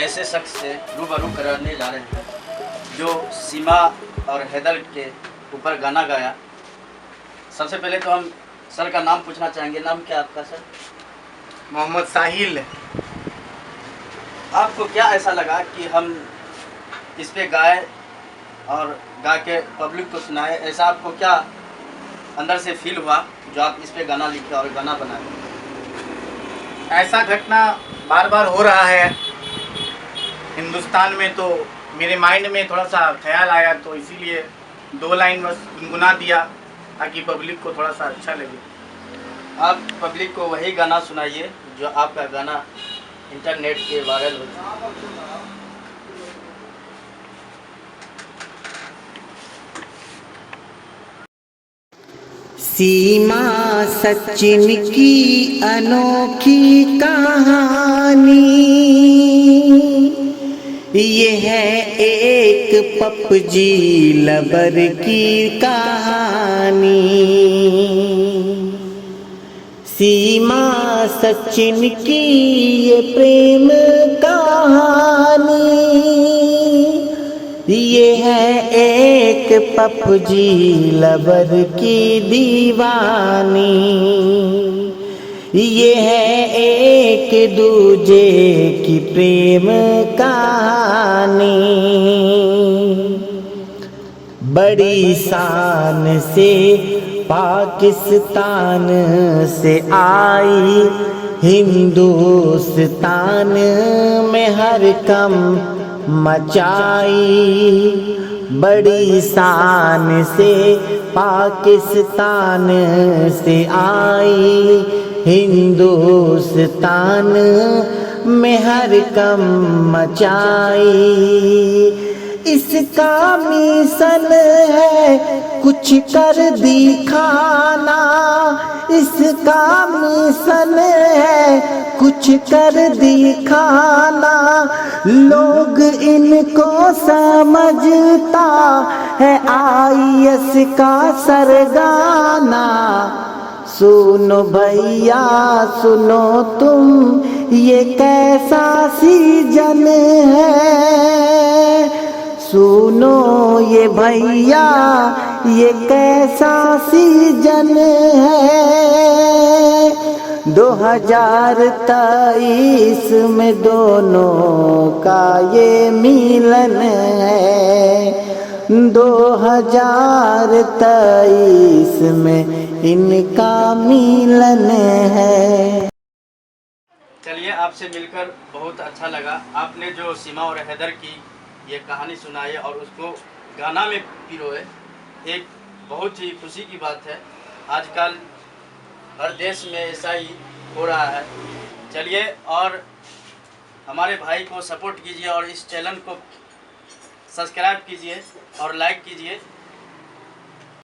ऐसे शख्स से रूबरू कराने जा रहे हैं जो सीमा और हैदर के ऊपर गाना गाया। सबसे पहले तो हम सर का नाम पूछना चाहेंगे। नाम क्या आपका सर? मोहम्मद साहिल। आपको क्या ऐसा लगा कि हम इस पे गाए और गा के पब्लिक को सुनाए? ऐसा आपको क्या अंदर से फील हुआ जो आप इस पे गाना लिखे और गाना बनाए? ऐसा घटना बार बार हो रहा है हिंदुस्तान में, तो मेरे माइंड में थोड़ा सा ख्याल आया, तो इसीलिए 2 लाइन बस गुनगुना दिया ताकि पब्लिक को थोड़ा सा अच्छा लगे। आप पब्लिक को वही गाना सुनाइए जो आपका गाना इंटरनेट पे वायरल हो चुका। सीमा सचिन की अनोखी कहानी, ये है एक पपजी लवर की कहानी। सीमा सचिन की ये प्रेम कहानी, ये है एक पपजी लवर की दीवानी। ये है एक दूजे की प्रेम कहानी। बड़ी शान से पाकिस्तान से आई, हिंदुस्तान में हर कम मचाई। बड़ी शान से पाकिस्तान से आई, हिंदुस्तान में हर कम मचाई। इसका मिशन है कुछ कर दिखाना, इसका मिशन है कुछ कर दिखाना। लोग इनको समझता है IS का सरगाना। सुनो भैया सुनो तुम, ये कैसा सीजन है। सुनो ये भैया ये कैसा सीजन है। 2023 में दोनों का ये मिलन है। 2023 में इनका मिलन है। चलिए, आपसे मिलकर बहुत अच्छा लगा। आपने जो सीमा और हैदर की ये कहानी सुनाई और उसको गाना में पिरोए, एक बहुत ही खुशी की बात है। आजकल हर देश में ऐसा ही हो रहा है। चलिए, और हमारे भाई को सपोर्ट कीजिए और इस चैनल को सब्सक्राइब कीजिए और लाइक कीजिए।